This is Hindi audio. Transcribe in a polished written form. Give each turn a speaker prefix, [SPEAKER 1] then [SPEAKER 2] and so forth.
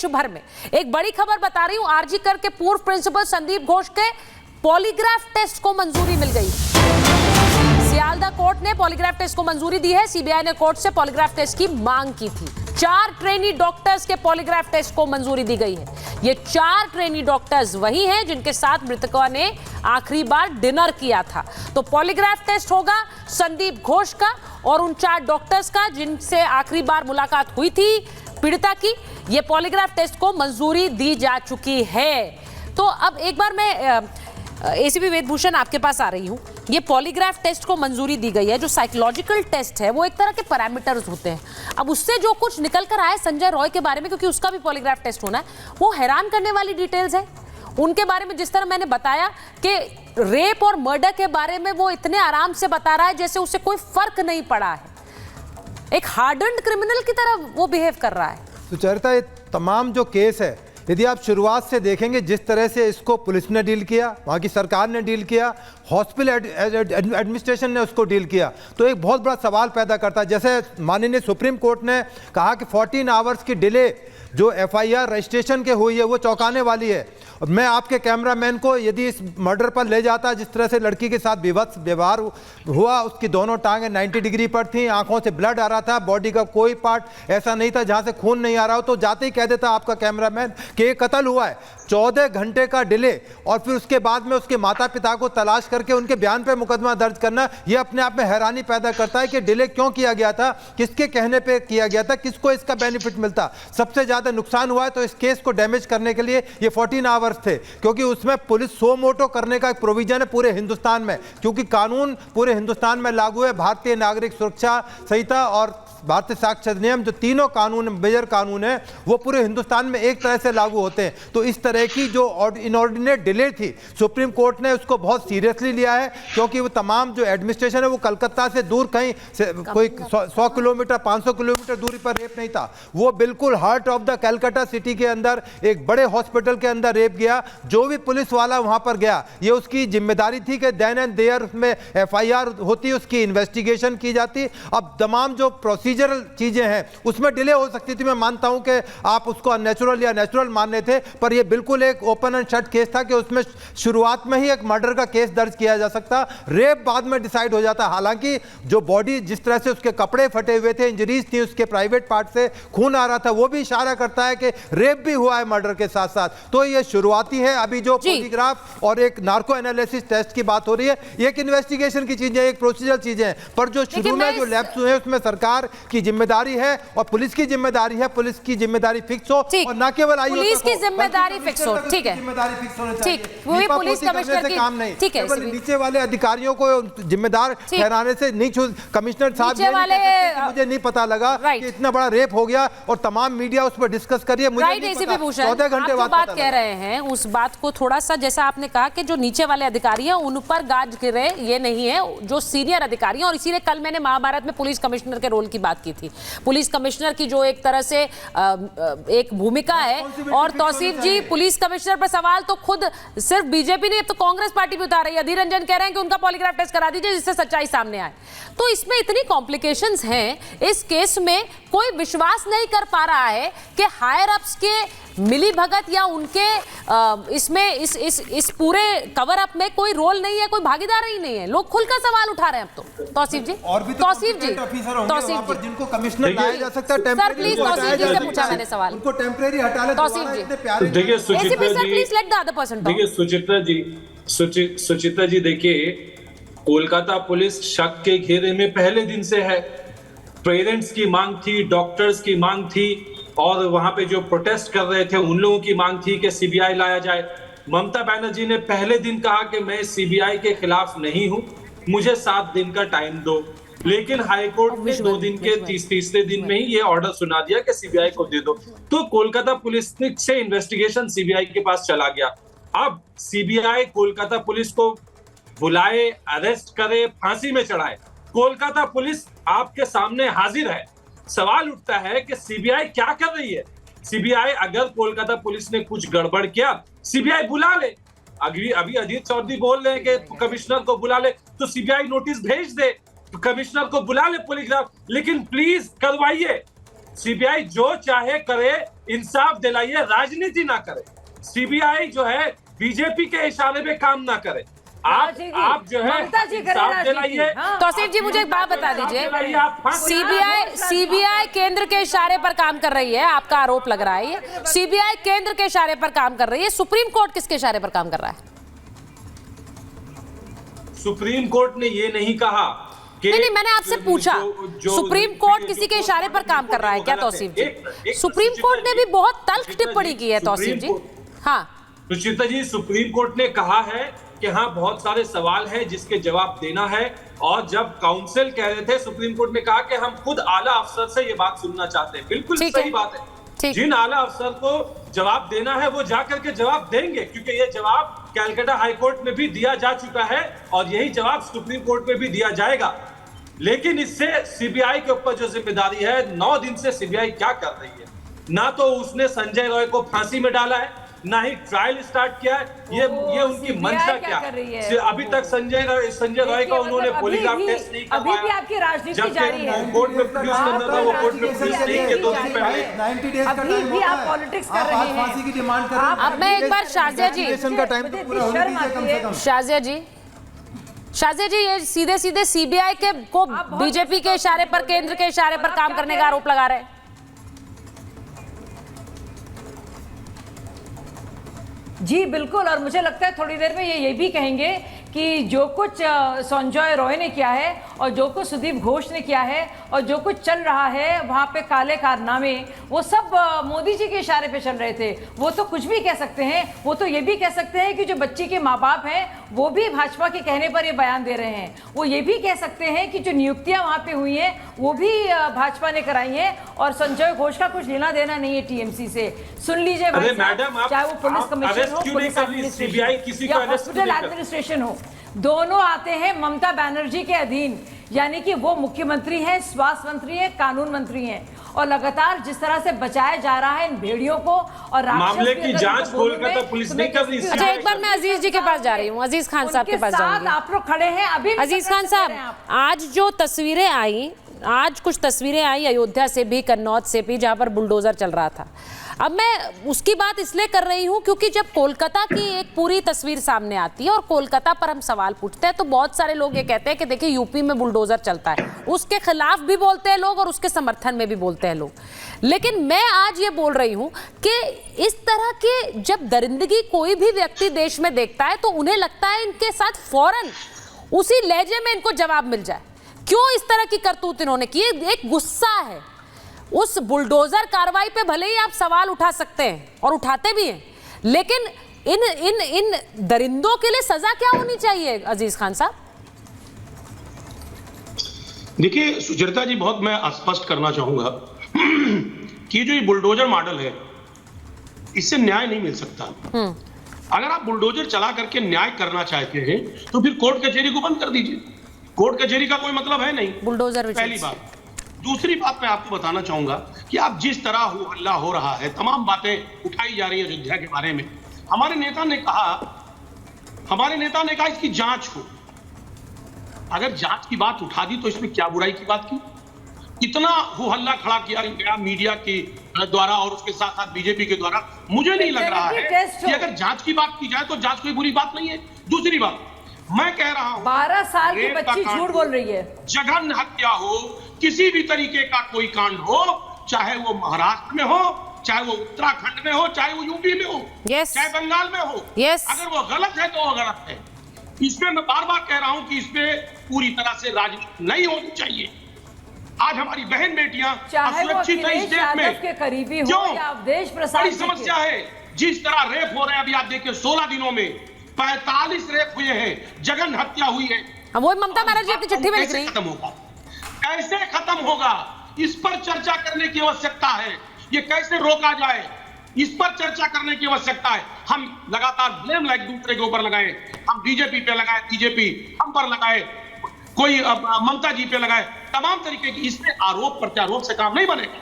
[SPEAKER 1] देश भर में। एक बड़ी खबर बता रही हूं, आरजी कर के पूर्व प्रिंसिपल संदीप घोष के पॉलीग्राफ टेस्ट को मंजूरी मिल गई। सियालदा कोर्ट ने पॉलीग्राफ टेस्ट को मंजूरी दी है। सीबीआई ने कोर्ट से पॉलीग्राफ टेस्ट की मांग की थी। 4 ट्रेनी डॉक्टर्स के पॉलीग्राफ टेस्ट को मंजूरी दी गई है। ये 4 ट्रेनी डॉक्टर्स वही हैं जिनके साथ मृतकों ने आखिरी बार डिनर किया था। तो पॉलीग्राफ टेस्ट होगा संदीप घोष का और उन 4 डॉक्टर्स का जिनसे आखिरी बार मुलाकात हुई थी पीड़िता की। ये पॉलीग्राफ टेस्ट को मंजूरी दी जा चुकी है। तो अब एक बार मैं एसीपी वेदभूषण आपके पास आ रही हूं। ये पॉलीग्राफ टेस्ट को मंजूरी दी गई है। जो साइकोलॉजिकल टेस्ट है वो एक तरह के पैरामीटर्स होते हैं। अब उससे जो कुछ निकल कर आए संजय रॉय के बारे में, क्योंकि उसका भी पॉलीग्राफ टेस्ट होना है, वो हैरान करने वाली डिटेल्स है उनके बारे में। जिस तरह मैंने बताया कि रेप और मर्डर के बारे में वो इतने आराम से बता रहा है जैसे उसे कोई फर्क नहीं पड़ा है। एक हार्डन्ड क्रिमिनल की तरह वो बिहेव कर रहा है।
[SPEAKER 2] सुचरिता, ये तमाम जो केस है, यदि आप शुरुआत से देखेंगे जिस तरह से इसको पुलिस ने डील किया, वहाँ की सरकार ने डील किया, हॉस्पिटल एडमिनिस्ट्रेशन ने उसको डील किया, तो एक बहुत बड़ा सवाल पैदा करता है। जैसे माननीय सुप्रीम कोर्ट ने कहा कि 14 आवर्स की डिले जो एफआईआर रजिस्ट्रेशन के हुई है वो चौंकाने वाली है। मैं आपके कैमरामैन को यदि इस मर्डर पर ले जाता, जिस तरह से लड़की के साथ विभत्स व्यवहार हुआ, उसकी दोनों टांगें 90 डिग्री पर थी, आंखों से ब्लड आ रहा था, बॉडी का कोई पार्ट ऐसा नहीं था जहां से खून नहीं आ रहा हो, तो जाते ही कह देता आपका कैमरामैन कि ये कत्ल हुआ है। 14 घंटे का डिले और फिर उसके बाद में उसके माता पिता को तलाश करके उनके बयान पे मुकदमा दर्ज करना, ये अपने आप में हैरानी पैदा करता है कि डिले क्यों किया गया था, किसके कहने पे किया गया था, किसको इसका बेनिफिट मिलता। सबसे ज्यादा नुकसान हुआ है तो इस केस को डैमेज करने के लिए ये 14 आवर्स थे, क्योंकि उसमें पुलिस सो मोटो करने का एक प्रोविजन है पूरे हिंदुस्तान में, क्योंकि कानून पूरे हिंदुस्तान में लागू है। भारतीय नागरिक सुरक्षा संहिता और भारतीय साक्ष्य अधिनियम, जो तीनों कानून मेजर कानून है, वो पूरे हिंदुस्तान में एक तरह से लागू होते हैं। तो इस तरह की जो इनऑर्डिनेट डिले थी, सुप्रीम कोर्ट ने उसको बहुत सीरियसली लिया है, क्योंकि वो तमाम जो एडमिनिस्ट्रेशन है वो कलकत्ता से दूर कहीं से कोई 100 किलोमीटर 500 किलोमीटर दूरी पर रेप नहीं था। वो बिल्कुल heart of the Calcutta city के अंदर एक बड़े हॉस्पिटल के अंदर रेप गया। जो भी पुलिस वाला वहां पर गया, ये उसकी जिम्मेदारी थी कि देन एंड देयर उसमें एफआईआर होती, उसकी इन्वेस्टिगेशन की जाती। अब तमाम जो प्रोसीजरल चीजें हैं उसमें डिले हो सकती थी। मैं मानता हूं कि आप उसको अननेचुरल या नेचुरल मानने थे, पर यह बिल्कुल एक ओपन एंड शट केस था कि उसमें शुरुआत में ही एक मर्डर का केस दर्ज किया जा सकता, रेप बाद में डिसाइड हो जाता। हालांकि जो बॉडी जिस तरह से उसके कपड़े फटे हुए थे, इंजरीज थी, उसके प्राइवेट पार्ट से खून आ रहा था, वो भी इशारा करता है कि रेप भी हुआ है मर्डर के साथ साथ। तो ये शुरुआती है। अभी जो पॉलीग्राफ और एक नार्को एनालिसिस टेस्ट की बात हो रही है, एक इन्वेस्टिगेशन की चीजें, एक प्रोसीजरल चीजें हैं, पर जो शुरू में जो लैप्स हुए उसमें सरकार की जिम्मेदारी है और पुलिस की जिम्मेदारी है। पुलिस की जिम्मेदारी फिक्स हो और ना केवल
[SPEAKER 1] पुलिस की जिम्मेदारी फिक्स हो। ठीक है,
[SPEAKER 2] जिम्मेदारी फिक्स होनी चाहिए।
[SPEAKER 1] ठीक, वो भी पुलिस कमिश्नर की
[SPEAKER 2] काम नहीं,
[SPEAKER 1] ठीक है,
[SPEAKER 2] नीचे वाले अधिकारियों को जिम्मेदार ठहराने से नहीं। कमिश्नर साहब मुझे नहीं पता लगा कि इतना बड़ा रेप हो गया और तमाम मीडिया उस पर डिस्कस करिए। मुझे 14 घंटे
[SPEAKER 1] बात कह रहे हैं उस बात को थोड़ा सा, जैसा आपने कहा कि जो नीचे वाले अधिकारी हैं उन पर गाज गिरे, ये नहीं है, जो सीनियर अधिकारी हैं। और इसीलिए कल मैंने महाभारत में पुलिस कमिश्नर के रोल की बात की थी। पुलिस कमिश्नर की जो एक तरह से एक भूमिका है, और तौसीफ जी पुलिस कमिश्नर पर सवाल तो खुद सिर्फ बीजेपी नहीं, अब तो कांग्रेस पार्टी भी उतार रही है। अधीर रंजन कह रहे हैं कि उनका पॉलीग्राफ टेस्ट करा दीजिए जिससे सच्चाई सामने आए। तो इसमें इतनी कॉम्प्लिकेशंस हैं इस केस में, कोई विश्वास नहीं कर पा रहा है कि हायर अप्स के मिली भगत या उनके इसमें इस पूरे कवर अप में कोई रोल नहीं है, कोई भागीदार ही नहीं है। लोग खुलकर सवाल उठा रहे हैं अब तो। तौसीफ जी,
[SPEAKER 2] और भी
[SPEAKER 1] तौसीफ जी,
[SPEAKER 2] तौसीफ जी, जिनको कमिश्नर लाया जा सकता है,
[SPEAKER 1] सर प्लीज तौसीफ जी से पूछा मैंने सवाल,
[SPEAKER 2] उनको टेम्परेरी हटा ले।
[SPEAKER 1] तौसीफ जी
[SPEAKER 3] देखिए Suchitra ji,
[SPEAKER 1] please let the other person talk.
[SPEAKER 3] देखिए सुचित्रा जी, देखिए कोलकाता पुलिस शक के घेरे में पहले दिन से है। पेरेंट्स की मांग थी, डॉक्टर्स की मांग थी, और वहां पे जो प्रोटेस्ट कर रहे थे उन लोगों की मांग थी कि सीबीआई लाया जाए। ममता बनर्जी ने पहले दिन कहा कि मैं सीबीआई के खिलाफ नहीं हूं, मुझे 7 दिन का टाइम दो। लेकिन हाईकोर्ट ने 2 दिन के तीसरे दिन में ही ये ऑर्डर सुना दिया कि सीबीआई को दे दो। तो कोलकाता पुलिस से इन्वेस्टिगेशन सीबीआई के पास चला गया। अब सीबीआई कोलकाता पुलिस को बुलाए, अरेस्ट करे, फांसी में चढ़ाए। कोलकाता पुलिस आपके सामने हाजिर है। सवाल उठता है कि सीबीआई क्या कर रही है। सीबीआई, अगर कोलकाता पुलिस ने कुछ गड़बड़ किया, सीबीआई बुला ले। अभी अजीत चौधरी बोल रहे हैं कि कमिश्नर को बुला ले, तो सीबीआई नोटिस भेज दे, कमिश्नर को बुला ले पॉलीग्राफ, लेकिन प्लीज करवाइए। सीबीआई जो चाहे करे, इंसाफ दिलाइए, राजनीति ना करे। सीबीआई जो है बीजेपी के इशारे पे काम ना करे। आप जो है इंसाफ दिलाइए।
[SPEAKER 1] तौसीफ जी, मुझे एक बात बता दीजिए, सीबीआई केंद्र के इशारे पर काम कर रही है, आपका आरोप लग रहा है ये सीबीआई केंद्र के इशारे पर काम कर रही है, सुप्रीम कोर्ट किसके इशारे पर काम कर रहा है?
[SPEAKER 3] सुप्रीम कोर्ट ने ये नहीं कहा कि
[SPEAKER 1] नहीं, मैंने आपसे पूछा सुप्रीम कोर्ट किसी के इशारे पर काम कर रहा है क्या? तौसीफ जी, सुप्रीम कोर्ट ने भी बहुत तल्ख टिप्पणी की है तौसीफ जी। हाँ
[SPEAKER 3] सुचिता जी, सुप्रीम कोर्ट ने कहा है कि हाँ बहुत सारे सवाल हैं जिसके जवाब देना है, और जब काउंसिल कह रहे थे सुप्रीम कोर्ट ने कहा कि हम खुद आला अफसर से ये बात सुनना चाहते हैं। बिल्कुल सही बात है, जिन आला अफसर को जवाब देना है वो जाकर के जवाब देंगे, क्योंकि ये जवाब कलकत्ता हाई कोर्ट में भी दिया जा चुका है और यही जवाब सुप्रीम कोर्ट में भी दिया जाएगा। लेकिन इससे सीबीआई के ऊपर जो जिम्मेदारी है, 9 दिन से सीबीआई क्या कर रही है? ना तो उसने संजय रॉय को फांसी में डाला है, ना ही ट्रायल स्टार्ट किया है। ये उनकी मंशा क्या है? अभी तक संजय रॉय का उन्होंने पॉलीग्राफ टेस्ट नहीं करवाया।
[SPEAKER 4] अभी भी आपकी राजनीति जारी है।
[SPEAKER 3] कोर्ट में प्रोड्यूस करना था, वो कोर्ट में प्रोड्यूस नहीं किया 2 दिन पहले।
[SPEAKER 2] 90 डेज का
[SPEAKER 4] अभी
[SPEAKER 2] टाइम
[SPEAKER 4] भी
[SPEAKER 2] होता
[SPEAKER 4] आप
[SPEAKER 2] है।
[SPEAKER 4] पॉलिटिक्स कर रहे हैं।
[SPEAKER 2] फांसी की डिमांड कर रहे हैं।
[SPEAKER 1] अब मैं एक बार शाजिया जी,
[SPEAKER 2] का टाइम तो पूरा होने दीजिए कम से कम।
[SPEAKER 1] शाजिया जी, ये सीधे सीधे सीबीआई के को बीजेपी के इशारे पर, केंद्र के इशारे पर काम करने का आरोप लगा रहे हैं।
[SPEAKER 4] जी बिल्कुल, और मुझे लगता है थोड़ी देर में ये भी कहेंगे कि जो कुछ संजय रॉय ने किया है और जो कुछ सुदीप घोष ने किया है और जो कुछ चल रहा है वहाँ पे काले कारनामे, वो सब मोदी जी के इशारे पे चल रहे थे। वो तो कुछ भी कह सकते हैं, वो तो ये भी कह सकते हैं कि जो बच्ची के माँ बाप हैं वो भी भाजपा के कहने पर ये बयान दे रहे हैं। वो ये भी कह सकते हैं कि जो नियुक्तियां वहाँ पे हुई हैं वो भी भाजपा ने कराई हैं और संजय घोष का कुछ लेना देना नहीं है टीएमसी से। सुन लीजिए भाई साहब, चाहे वो पुलिस कमिश्नर हो, पुलिस एडमिनिस्ट्रेशन या हॉस्पिटल एडमिनिस्ट्रेशन हो, दोनों आते हैं ममता बनर्जी के अधीन। यानी कि वो मुख्यमंत्री हैं, स्वास्थ्य मंत्री हैं, कानून मंत्री हैं, और लगातार जिस तरह से बचाया जा रहा है इन भेड़ियों को और
[SPEAKER 3] मामले की जांच कोलकाता पुलिस नहीं कर रही।
[SPEAKER 1] अच्छा, एक बार मैं अजीज जी के पास जा रही हूँ, अजीज खान साहब के पास जाऊंगी।
[SPEAKER 4] आप लोग खड़े हैं अभी।
[SPEAKER 1] अजीज खान साहब, आज जो तस्वीरें आई, आज कुछ तस्वीरें आई अयोध्या से भी, कन्नौज से भी, जहां पर बुलडोजर चल रहा था। अब मैं उसकी बात इसलिए कर रही हूं क्योंकि जब कोलकाता की एक पूरी तस्वीर सामने आती है और कोलकाता पर हम सवाल पूछते हैं तो बहुत सारे लोग ये कहते हैं कि देखिए यूपी में बुलडोजर चलता है, उसके खिलाफ भी बोलते हैं लोग और उसके समर्थन में भी बोलते हैं लोग। लेकिन मैं आज ये बोल रही हूं कि इस तरह के जब दरिंदगी कोई भी व्यक्ति देश में देखता है तो उन्हें लगता है इनके साथ फौरन उसी लहजे में इनको जवाब मिल जाए। क्यों इस तरह की करतूत इन्होंने की? एक गुस्सा है उस बुलडोजर कार्रवाई पे। भले ही आप सवाल उठा सकते हैं और उठाते भी हैं, लेकिन इन इन इन दरिंदों के लिए सजा क्या होनी चाहिए अजीज खान साहब?
[SPEAKER 5] देखिए सुचरिता जी, बहुत मैं स्पष्ट करना चाहूंगा कि जो ये बुलडोजर मॉडल है इससे न्याय नहीं मिल सकता। अगर आप बुलडोजर चला करके न्याय करना चाहते हैं तो फिर कोर्ट कचहरी को बंद कर दीजिए। कोर्ट कचहरी का कोई मतलब है नहीं,
[SPEAKER 1] बुलडोजर।
[SPEAKER 5] पहली बात। दूसरी बात मैं आपको बताना चाहूंगा कि आप जिस तरह हो हल्ला हो रहा है, तमाम बातें उठाई जा रही है अयोध्या के बारे में, हमारे नेता ने कहा इसकी जांच हो। अगर जांच की बात उठा दी तो इसमें क्या बुराई की बात की? इतना हो हल्ला खड़ा किया गया मीडिया के द्वारा और उसके साथ साथ बीजेपी के द्वारा। मुझे नहीं लग रहा है कि अगर जांच की बात की जाए तो जांच कोई बुरी बात नहीं है। दूसरी बात मैं कह रहा हूं,
[SPEAKER 4] 12 साल की बच्ची झूठ बोल रही है।
[SPEAKER 5] जघन्य हत्या हो, किसी भी तरीके का कोई कांड हो, चाहे वो महाराष्ट्र में हो, चाहे वो उत्तराखंड में हो, चाहे वो यूपी में हो, चाहे बंगाल में हो, अगर वो गलत है तो वो गलत है। इसमें मैं बार बार कह रहा हूं कि इसमें पूरी तरह से राजनीति नहीं होनी चाहिए। आज हमारी बहन बेटियां सुरक्षित है इस देश में,
[SPEAKER 4] के करीबी हो
[SPEAKER 5] क्यों?
[SPEAKER 4] या देश प्रसाद
[SPEAKER 5] बड़ी समस्या है। जिस तरह रेप हो रहे हैं, अभी आप देखिए 16 दिनों में 45 रेप हुए हैं, जघन्य हत्या हुई है।
[SPEAKER 1] वो ममता बनर्जी अपनी चिट्ठी में लिख रही है।
[SPEAKER 5] खत्म होगा, कैसे खत्म होगा, इस पर चर्चा करने की आवश्यकता है। ये कैसे रोका जाए, इस पर चर्चा करने की आवश्यकता है। हम लगातार ब्लेम लाइक दूसरे के ऊपर लगाए, हम बीजेपी पे लगाए, बीजेपी हम पर लगाए, कोई ममता जी पे लगाए, तमाम तरीके की। इसमें आरोप प्रत्यारोप से काम नहीं बनेगा।